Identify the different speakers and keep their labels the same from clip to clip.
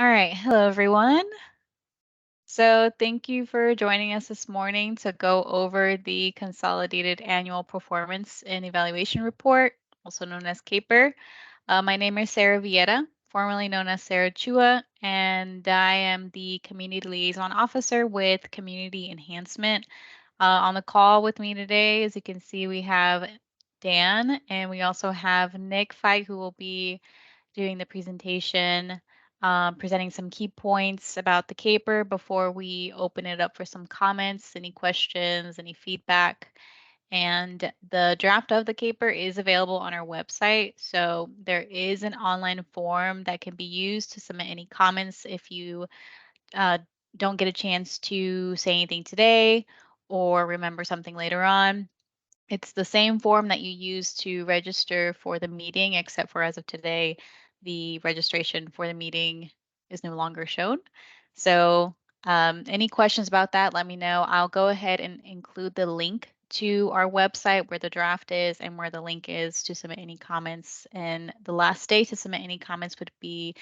Speaker 1: All right. Hello, everyone. So thank you for joining us this morning to go over the Consolidated Annual Performance and Evaluation Report, also known as CAPER. My name is Sarah Villeda, formerly known as Sarah Chua, and I am the Community Liaison Officer with Community Enhancement. On the call with me today, as you can see, we have Dan, and we also have Nick Fight, who will be doing the presentation, presenting some key points about the CAPER before we open it up for some comments, any questions, any feedback. And the draft of the CAPER is available on our website. So there is an online form that can be used to submit any comments if you don't get a chance to say anything today or remember something later on. It's the same form that you use to register for the meeting, except for as of today, the registration for the meeting is no longer shown. So any questions about that, let me know. I'll go ahead and include the link to our website where the draft is and where the link is to submit any comments. And the last day to submit any comments would be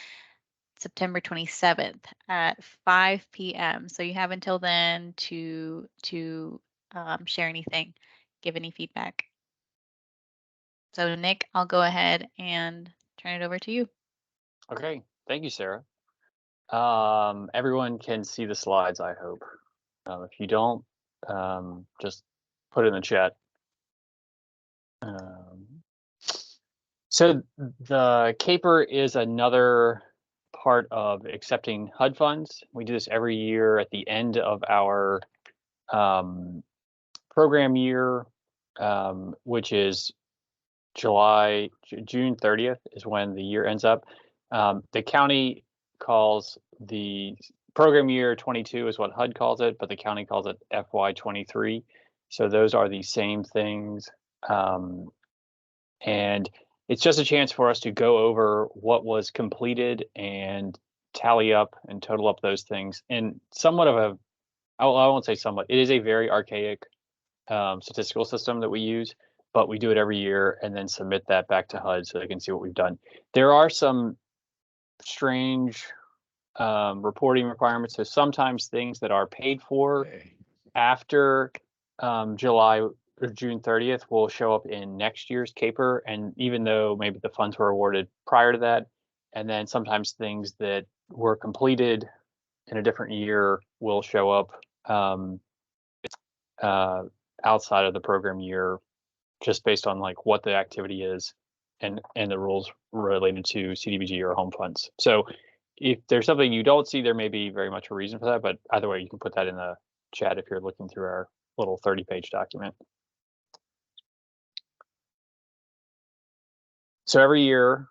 Speaker 1: September 27th at 5 p.m. So you have until then to share anything, give any feedback. So Nick, I'll go ahead and turn it over to you.
Speaker 2: Okay, thank you, Sarah. Everyone can see the slides, I hope. If you don't, just put it in the chat. So the CAPER is another part of accepting HUD funds. We do this every year at the end of our program year, which is June 30th is when the year ends up. The county calls the program year 22 is what HUD calls it, but the county calls it FY23. So those are the same things. And it's just a chance for us to go over what was completed and tally up and total up those things. And somewhat of a, I won't say somewhat, it is a very archaic statistical system that we use, but we do it every year and then submit that back to HUD so they can see what we've done. There are some strange reporting requirements. So sometimes things that are paid for after July or June 30th will show up in next year's CAPER, and even though maybe the funds were awarded prior to that, and then sometimes things that were completed in a different year will show up outside of the program year, just based on like what the activity is and the rules related to CDBG or home funds. So if there's something you don't see, there may be very much a reason for that, but either way, you can put that in the chat if you're looking through our little 30-page document. So every year,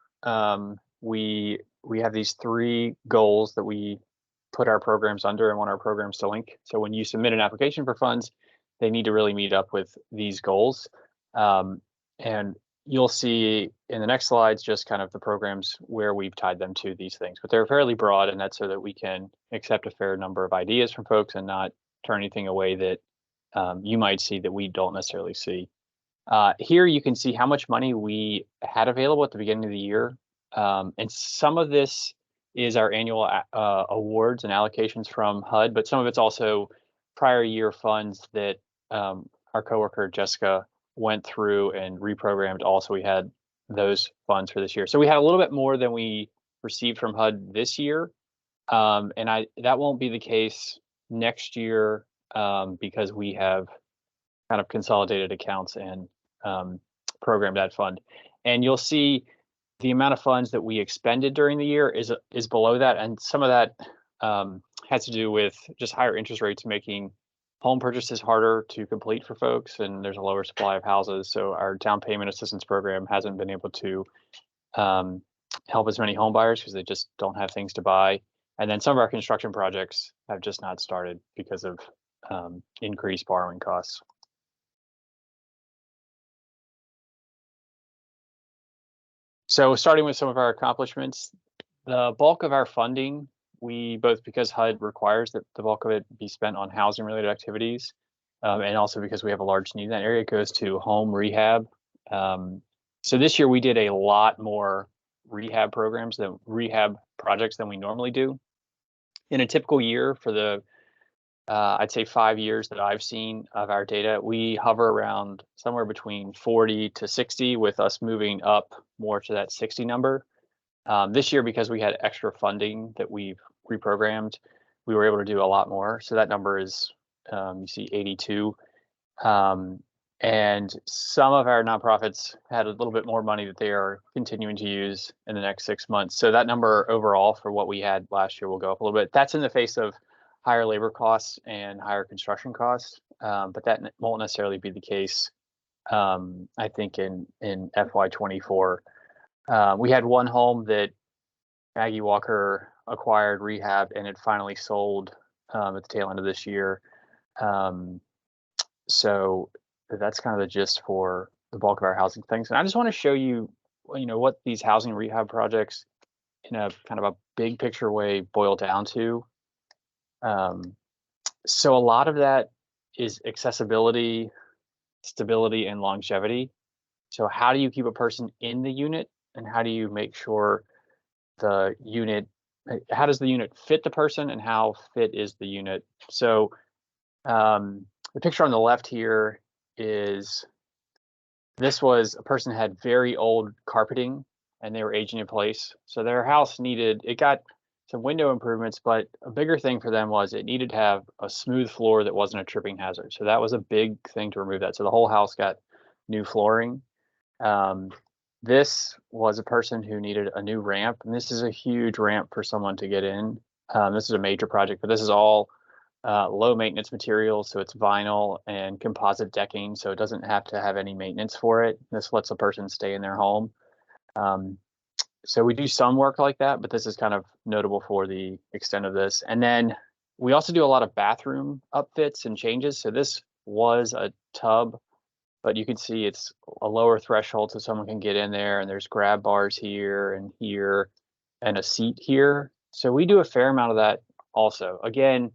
Speaker 2: we have these 3 goals that we put our programs under and want our programs to link. So when you submit an application for funds, they need to really meet up with these goals. And you'll see in the next slides just kind of the programs where we've tied them to these things, but they're fairly broad, and that's so that we can accept a fair number of ideas from folks and not turn anything away that you might see that we don't necessarily see. Here you can see how much money we had available at the beginning of the year. And some of this is our annual awards and allocations from HUD, but some of it's also prior year funds that our coworker Jessica went through and reprogrammed. Also, we had those funds for this year. So we had a little bit more than we received from HUD this year. And that won't be the case next year because we have kind of consolidated accounts and programmed that fund. And you'll see the amount of funds that we expended during the year is below that. And some of that has to do with just higher interest rates making home purchases harder to complete for folks, and there's a lower supply of houses. So our down payment assistance program hasn't been able to help as many home buyers because they just don't have things to buy. And then some of our construction projects have just not started because of increased borrowing costs. So starting with some of our accomplishments, the bulk of our funding, both because HUD requires that the bulk of it be spent on housing related activities, and also because we have a large need in that area, goes to home rehab. So this year we did a lot more rehab projects than we normally do. In a typical year for the I'd say 5 years that I've seen of our data, we hover around somewhere between 40 to 60, with us moving up more to that 60 number. This year, because we had extra funding that we've reprogrammed, we were able to do a lot more. So that number is, you see 82. And some of our nonprofits had a little bit more money that they are continuing to use in the next 6 months. So that number overall for what we had last year will go up a little bit. That's in the face of higher labor costs and higher construction costs, but that won't necessarily be the case, I think, in FY24. We had one home that Maggie Walker acquired, rehab, and it finally sold at the tail end of this year. So that's kind of the gist for the bulk of our housing things. And I just want to show you, what these housing rehab projects in a kind of a big picture way boil down to. So a lot of that is accessibility, stability, and longevity. So how do you keep a person in the unit, and how do you make sure how does the unit fit the person, and how fit is the unit? So the picture on the left here this was a person had very old carpeting and they were aging in place. So their house got some window improvements, but a bigger thing for them was it needed to have a smooth floor that wasn't a tripping hazard. So that was a big thing to remove that. So the whole house got new flooring. This was a person who needed a new ramp, and this is a huge ramp for someone to get in. This is a major project, but this is all low maintenance materials, so it's vinyl and composite decking, so it doesn't have to have any maintenance for it. This lets a person stay in their home. So we do some work like that, but this is kind of notable for the extent of this. And then we also do a lot of bathroom upfits and changes. So this was a tub, but you can see it's a lower threshold so someone can get in there, and there's grab bars here and a seat here. So we do a fair amount of that also. Again,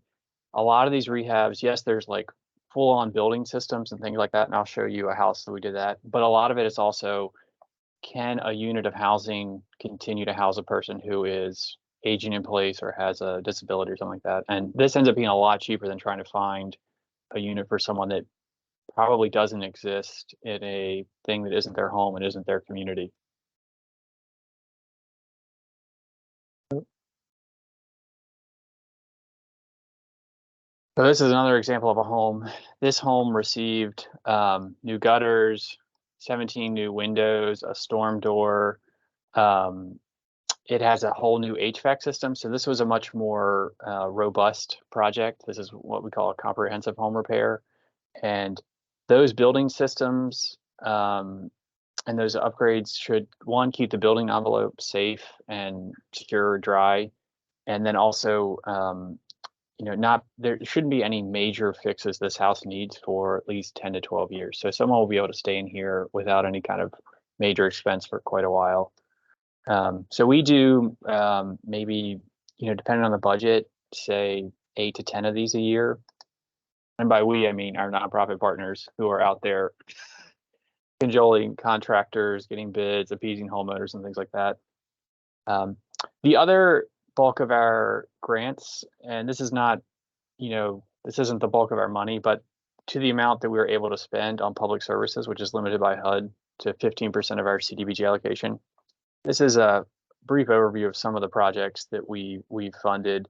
Speaker 2: a lot of these rehabs, yes, there's like full-on building systems and things like that, and I'll show you a house that we did that. But a lot of it is also, can a unit of housing continue to house a person who is aging in place or has a disability or something like that? And this ends up being a lot cheaper than trying to find a unit for someone that probably doesn't exist in a thing that isn't their home and isn't their community. So this is another example of a home. This home received new gutters, 17 new windows, a storm door. It has a whole new HVAC system. So this was a much more robust project. This is what we call a comprehensive home repair. And those building systems and those upgrades should, one, keep the building envelope safe and secure, dry, and then also there shouldn't be any major fixes this house needs for at least 10 to 12 years. So someone will be able to stay in here without any kind of major expense for quite a while. So we do maybe, depending on the budget, say 8 to 10 of these a year. And by we, I mean our nonprofit partners who are out there cajoling contractors, getting bids, appeasing homeowners, and things like that. The other bulk of our grants, and this is not, this isn't the bulk of our money, but to the amount that we were able to spend on public services, which is limited by HUD to 15% of our CDBG allocation. This is a brief overview of some of the projects that we've funded.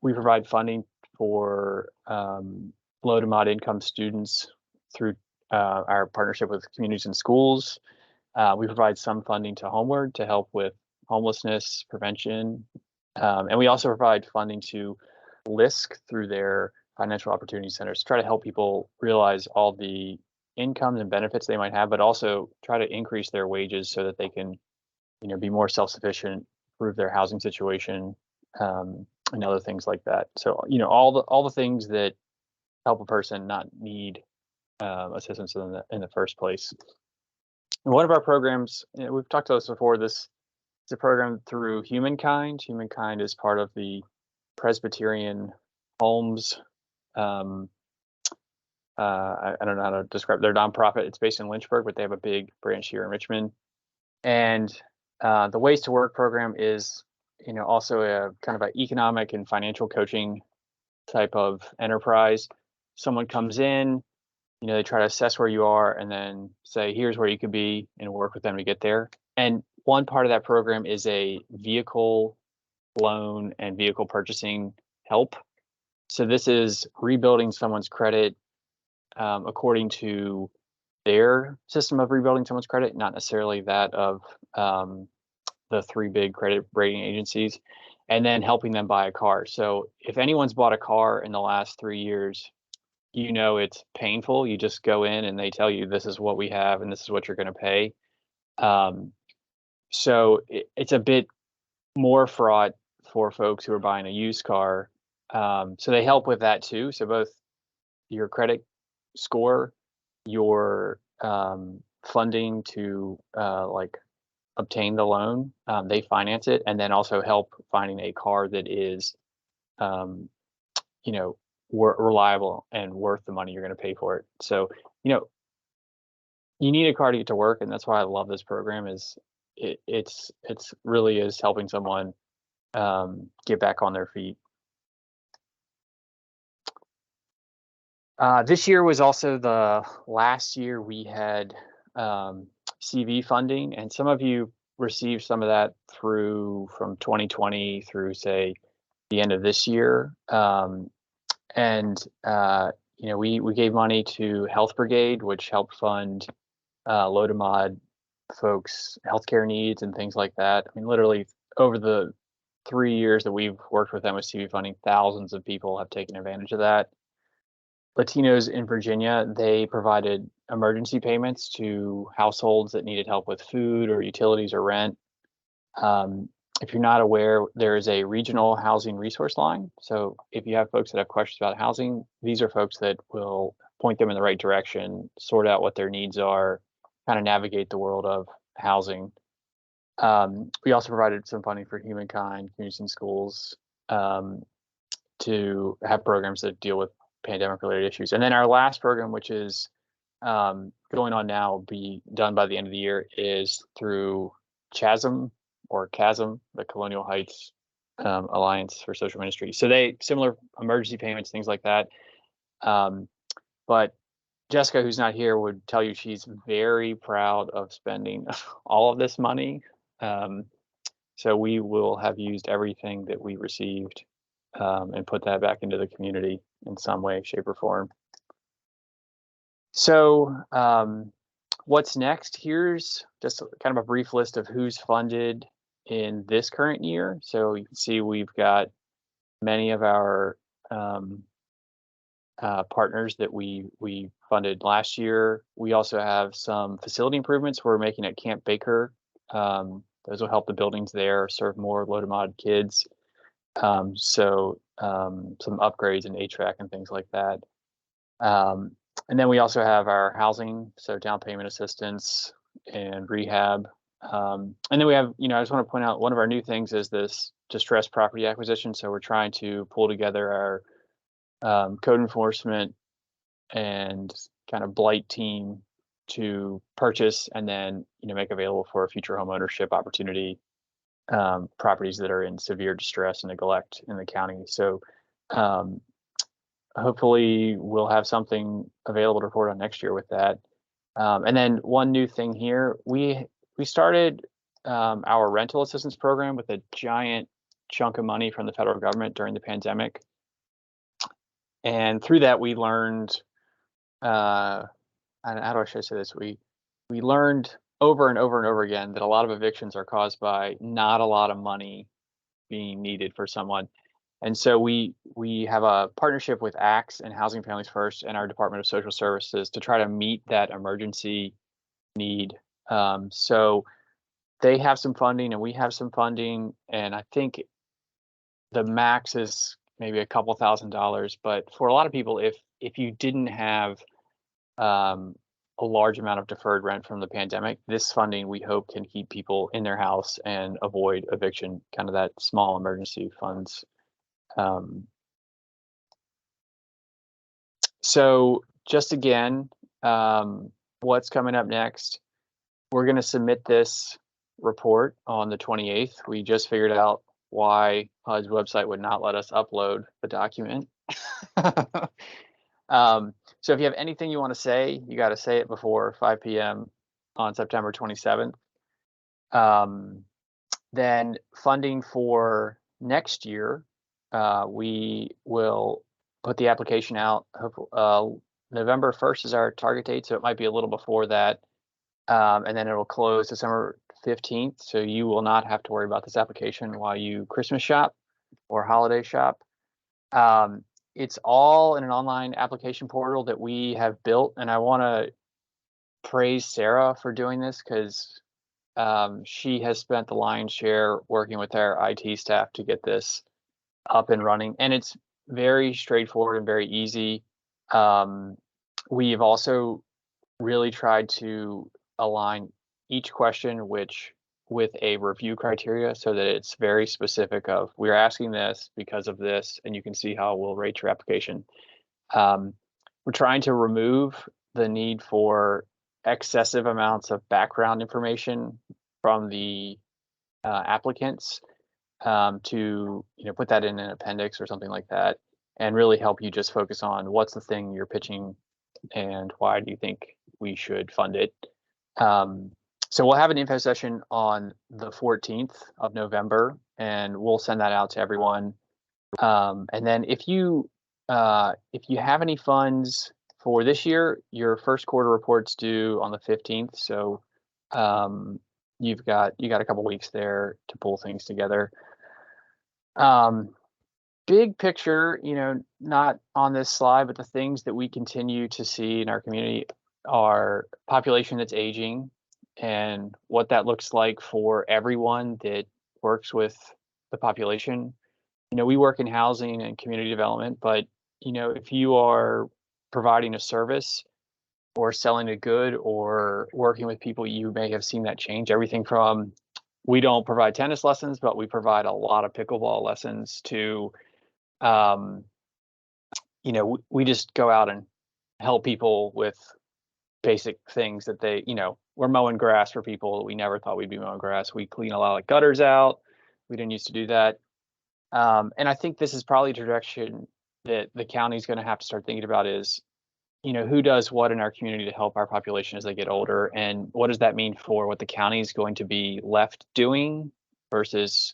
Speaker 2: We provide funding for low to moderate income students through our partnership with communities and schools. We provide some funding to Homeward to help with homelessness prevention. And we also provide funding to LISC through their financial opportunity centers to try to help people realize all the incomes and benefits they might have, but also try to increase their wages so that they can, be more self-sufficient, improve their housing situation, and other things like that. So, all the things that help a person not need assistance in the first place. And one of our programs, we've talked about this before, this is a program through Humankind. Humankind is part of the Presbyterian Homes. I don't know how to describe their nonprofit. It's based in Lynchburg, but they have a big branch here in Richmond. And The Ways to Work program is, also a kind of an economic and financial coaching type of enterprise. Someone comes in, they try to assess where you are and then say, here's where you could be, and work with them to get there. And one part of that program is a vehicle loan and vehicle purchasing help. So this is rebuilding someone's credit according to their system of rebuilding someone's credit, not necessarily that of the three big credit rating agencies, and then helping them buy a car. So if anyone's bought a car in the last 3 years, it's painful. You just go in and they tell you this is what we have and this is what you're going to pay. So it's a bit more fraught for folks who are buying a used car. So they help with that too. So both your credit score, your funding to obtain the loan, they finance it, and then also help finding a car that is, reliable and worth the money you're going to pay for it. So, you need a car to get to work, and that's why I love this program. Is it's really is helping someone get back on their feet. This year was also the last year we had CV funding, and some of you received some of that from 2020 through, say, the end of this year. We gave money to Health Brigade, which helped fund low to mod folks' healthcare needs and things like that. I mean, literally over the 3 years that we've worked with them with CV funding, thousands of people have taken advantage of that. Latinos in Virginia, they provided emergency payments to households that needed help with food or utilities or rent. If you're not aware, there is a regional housing resource line. So if you have folks that have questions about housing, these are folks that will point them in the right direction, sort out what their needs are, kind of navigate the world of housing. We also provided some funding for Humankind, communities and schools, to have programs that deal with pandemic-related issues. And then our last program, which is going on now, will be done by the end of the year, is through CHASM, the Colonial Heights Alliance for Social Ministry. So similar emergency payments, things like that. But Jessica, who's not here, would tell you she's very proud of spending all of this money. So we will have used everything that we received and put that back into the community in some way, shape, or form. So what's next? Here's just kind of a brief list of who's funded in this current year. So you can see we've got many of our partners that we funded last year. We also have some facility improvements we're making at Camp Baker. Those will help the buildings there serve more low to mod kids. Some upgrades in HVAC and things like that. And then we also have our housing, so down payment assistance and rehab. And then we have, I just want to point out one of our new things is this distressed property acquisition. So we're trying to pull together our code enforcement and kind of blight team to purchase and then, make available for a future home ownership opportunity properties that are in severe distress and neglect in the county. So hopefully we'll have something available to report on next year with that. And then one new thing here, we started our rental assistance program with a giant chunk of money from the federal government during the pandemic. And through that, we learned, how should I say this? We learned over and over and over again that a lot of evictions are caused by not a lot of money being needed for someone. And so we have a partnership with ACTS and Housing Families First and our Department of Social Services to try to meet that emergency need. So they have some funding and we have some funding, and I think the max is maybe a couple $1,000. But for a lot of people, if you didn't have a large amount of deferred rent from the pandemic, this funding we hope can keep people in their house and avoid eviction, kind of that small emergency funds. So just again, what's coming up next? We're going to submit this report on the 28th. We just figured out why HUD's website would not let us upload the document. So if you have anything you want to say, you got to say it before 5 p.m. on September 27th. Then funding for next year, we will put the application out. November 1st is our target date, so it might be a little before that. And then it'll close December 15th, so you will not have to worry about this application while you Christmas shop or holiday shop. It's all in an online application portal that we have built, and I want to praise Sarah for doing this because she has spent the lion's share working with our IT staff to get this up and running, and it's very straightforward and very easy. We've also really tried to align each question with a review criteria so that it's very specific of we're asking this because of this, and you can see how we'll rate your application. We're trying to remove the need for excessive amounts of background information from the applicants to put that in an appendix or something like that, and really help you just focus on what's the thing you're pitching and why do you think we should fund it. So we'll have an info session on the 14th of November, and we'll send that out to everyone. And then if you have any funds for this year, your first quarter report's due on the 15th. So you got a couple weeks there to pull things together. Big picture, not on this slide, but the things that we continue to see in our community are population that's aging and what that looks like for everyone that works with the population. We work in housing and community development, but if you are providing a service or selling a good or working with people, you may have seen that change. Everything from we don't provide tennis lessons, but we provide a lot of pickleball lessons to we just go out and help people with basic things that we're mowing grass for people. We never thought we'd be mowing grass. We clean a lot of gutters out. We didn't used to do that. And I think this is probably a direction that the county's going to have to start thinking about is, who does what in our community to help our population as they get older, and what does that mean for what the county is going to be left doing versus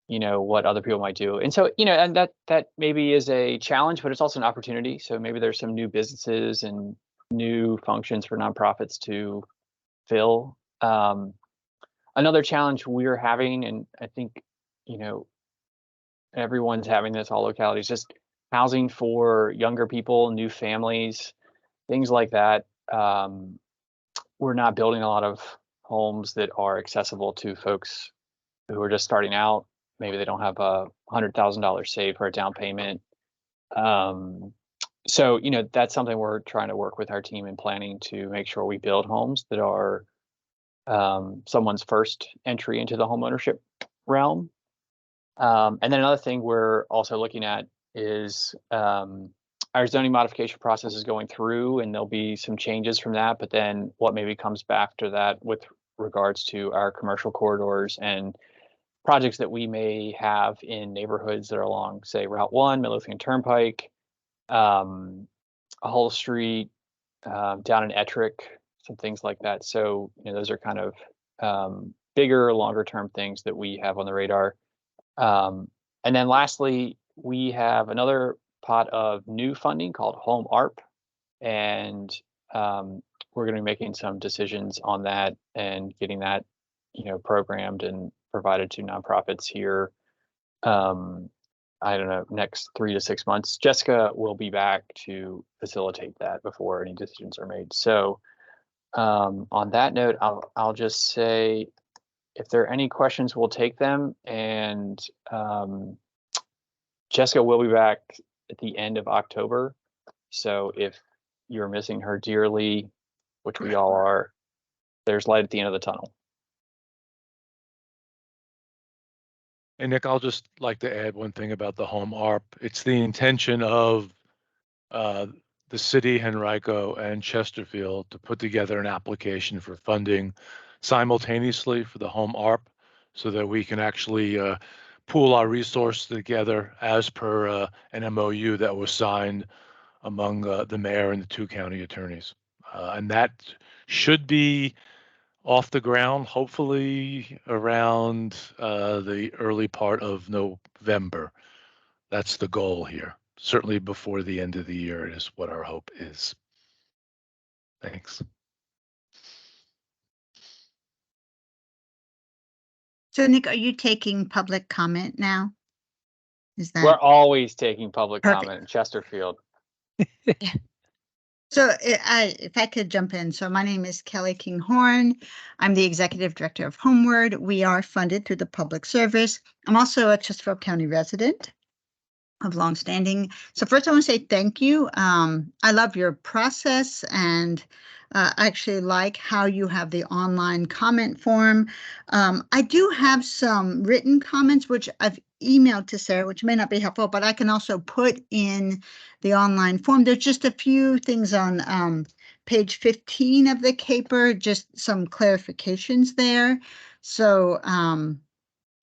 Speaker 2: what other people might do. And so and that maybe is a challenge, but it's also an opportunity. So maybe there's some new businesses and new functions for nonprofits to fill. Another challenge we're having, and I think everyone's having this, all localities, just housing for younger people, new families, things like that. We're not building a lot of homes that are accessible to folks who are just starting out. Maybe they don't have $100,000 saved for a down payment. So that's something we're trying to work with our team in planning to make sure we build homes that are someone's first entry into the homeownership realm. And then another thing we're also looking at is our zoning modification process is going through, and there'll be some changes from that. But then what maybe comes back after that with regards to our commercial corridors and projects that we may have in neighborhoods that are along, say, Route 1, Midlothian Turnpike, Hull Street, down in Ettrick, some things like that. So those are kind of bigger, longer term things that we have on the radar. And then lastly, we have another pot of new funding called Home ARP, and we're going to be making some decisions on that and getting that programmed and provided to nonprofits here. I don't know, next 3 to 6 months. Jessica will be back to facilitate that before any decisions are made. So on that note, I'll just say, if there are any questions, we'll take them. And Jessica will be back at the end of October. So if you're missing her dearly, which we all are, there's light at the end of the tunnel.
Speaker 3: And Nick, I'll just like to add one thing about the Home ARP. It's the intention of the city, Henrico, and Chesterfield to put together an application for funding simultaneously for the home ARP so that we can actually pool our resources together as per an MOU that was signed among the mayor and the 2 county attorneys. And that should be off the ground, hopefully around the early part of November. That's the goal here. Certainly before the end of the year is what our hope is. Thanks.
Speaker 4: So Nick, are you taking public comment now? Is that
Speaker 2: We're always taking public
Speaker 4: Perfect.
Speaker 2: comment in Chesterfield.
Speaker 4: so? If I could jump in. So my name is Kelly Kinghorn. I'm the executive director of Homeward. We are funded through the public service. I'm also a Chesterfield County resident of longstanding. So first I want to say thank you. I love your process and I actually like how you have the online comment form. I do have some written comments, which I've emailed to Sarah, which may not be helpful, but I can also put in the online form. There's just a few things on page 15 of the CAPER, just some clarifications there. So,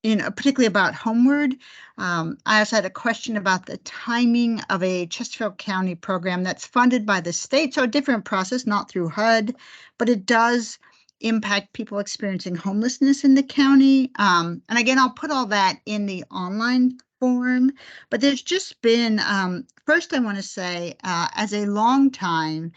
Speaker 4: particularly about Homeward. I also had a question about the timing of a Chesterfield County program that's funded by the state, so a different process, not through HUD, but it does impact people experiencing homelessness in the county. And again, I'll put all that in the online form, but there's just been, first I want to say, as a long time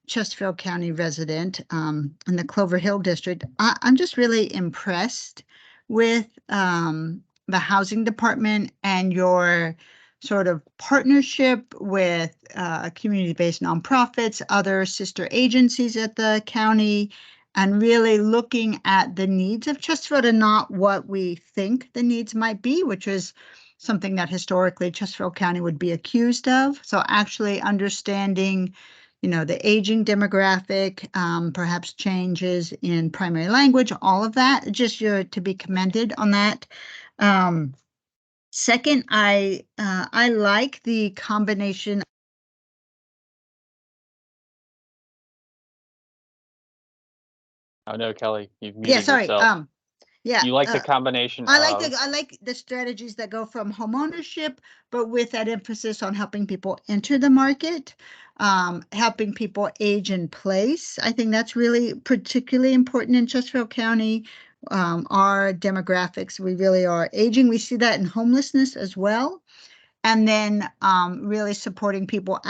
Speaker 4: Chesterfield County resident in the Clover Hill district, I'm just really impressed with the housing department and your sort of partnership with community-based nonprofits, other sister agencies at the county, and really looking at the needs of Chesterfield and not what we think the needs might be, which is something that historically Chesterfield County would be accused of. So actually understanding the aging demographic, perhaps changes in primary language, all of that, just you're to be commended on that. Second, I like the combination.
Speaker 2: Oh no, Kelly, you've muted
Speaker 4: Sorry.
Speaker 2: yourself.
Speaker 4: Yeah.
Speaker 2: You like the combination
Speaker 4: I
Speaker 2: of...
Speaker 4: like the strategies that go from homeownership, but with that emphasis on helping people enter the market, helping people age in place. I think that's really particularly important in Chesterfield County. Our demographics, we really are aging. We see that in homelessness as well. And then really supporting people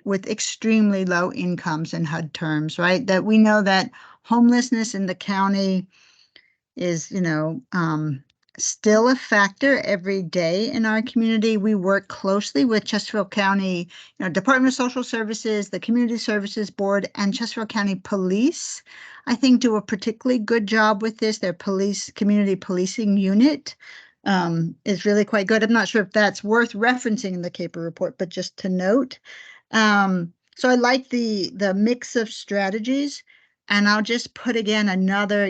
Speaker 4: with extremely low incomes in HUD terms, right? That we know that homelessness in the county is, still a factor every day in our community. We work closely with Chesterfield County, Department of Social Services, the Community Services Board, and Chesterfield County Police, I think, do a particularly good job with this. Their community policing unit is really quite good. I'm not sure if that's worth referencing in the CAPER report, but just to note. So I like the mix of strategies. And I'll just put again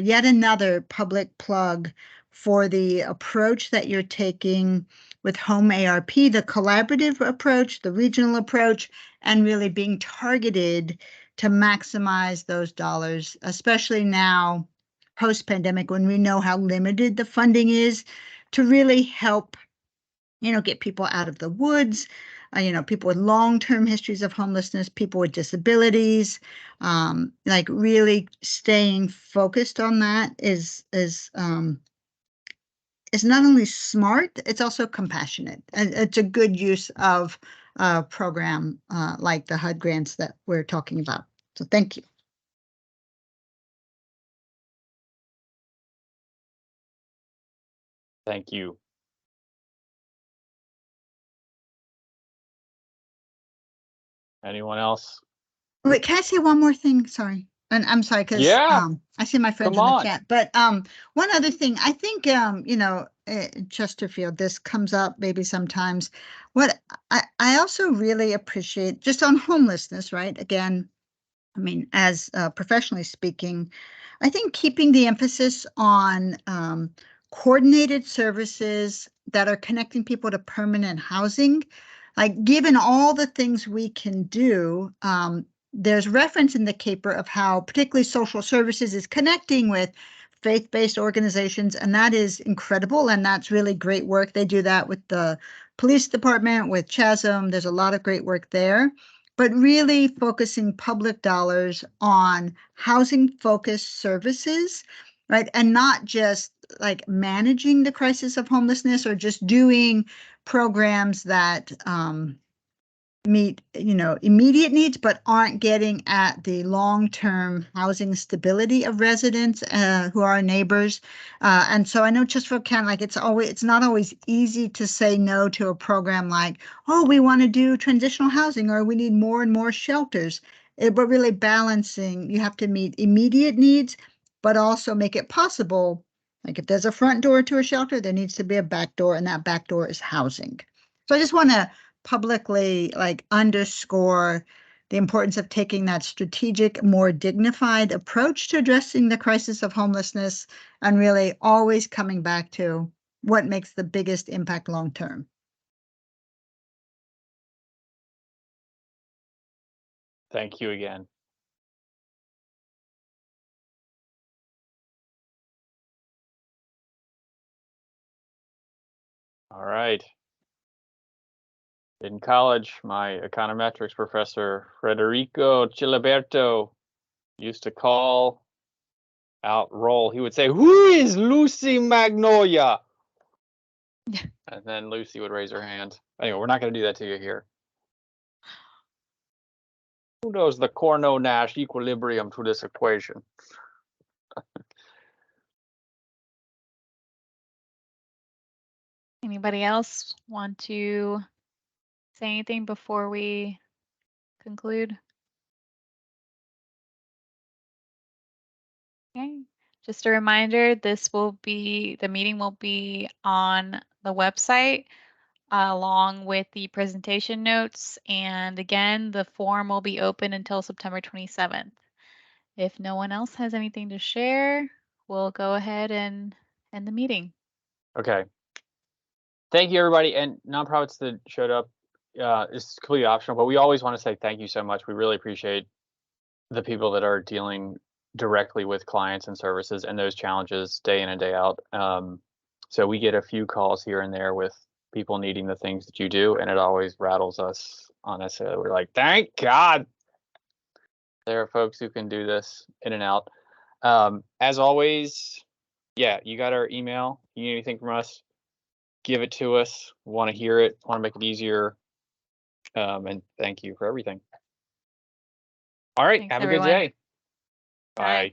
Speaker 4: yet another public plug for the approach that you're taking with Home ARP, the collaborative approach, the regional approach, and really being targeted to maximize those dollars, especially now post-pandemic when we know how limited the funding is, to really help get people out of the woods, people with long-term histories of homelessness, people with disabilities, like really staying focused on that is not only smart, it's also compassionate. And it's a good use of a program like the HUD grants that we're talking about. So thank you.
Speaker 2: Thank you. Anyone else?
Speaker 4: Wait, can I say one more thing? Sorry. And I'm sorry, because I see my friends in the chat. But one other thing, I think, Chesterfield, this comes up maybe sometimes. What I also really appreciate, just on homelessness, right? Again, I mean, as professionally speaking, I think keeping the emphasis on coordinated services that are connecting people to permanent housing, like given all the things we can do, there's reference in the CAPER of how particularly social services is connecting with faith-based organizations, and that is incredible, and that's really great work. They do that with the police department, with CHASM. There's a lot of great work there, but really focusing public dollars on housing-focused services, right? And not just like managing the crisis of homelessness or just doing programs that meet, immediate needs, but aren't getting at the long-term housing stability of residents who are our neighbors. And so I know Chesterfield County, it's not always easy to say no to a program like, oh, we want to do transitional housing, or we need more and more shelters. But really balancing, you have to meet immediate needs, but also make it possible. Like if there's a front door to a shelter, there needs to be a back door, and that back door is housing. So I just want to publicly underscore the importance of taking that strategic, more dignified approach to addressing the crisis of homelessness, and really always coming back to what makes the biggest impact long term.
Speaker 2: Thank you again. All right. In college, my econometrics professor, Federico Chiliberto, used to call out roll. He would say, "Who is Lucy Magnolia?" And then Lucy would raise her hand. Anyway, we're not going to do that to you here. Who knows the Cournot-Nash equilibrium to this equation?
Speaker 1: Anybody else want to say anything before we conclude? Okay. Just a reminder, the meeting will be on the website along with the presentation notes. And again, the forum will be open until September 27th. If no one else has anything to share, we'll go ahead and end the meeting.
Speaker 2: Okay. Thank you, everybody. And nonprofits that showed up, it's completely optional, but we always want to say thank you so much. We really appreciate the people that are dealing directly with clients and services and those challenges day in and day out. So we get a few calls here and there with people needing the things that you do, and it always rattles us on us. We're like, thank God there are folks who can do this in and out. As always, yeah, you got our email. You need anything from us, give it to us. We want to hear it, want to make it easier. And thank you for everything. All right,
Speaker 1: Thanks,
Speaker 2: have
Speaker 1: everyone.
Speaker 2: a good day.
Speaker 1: Bye.
Speaker 2: Bye.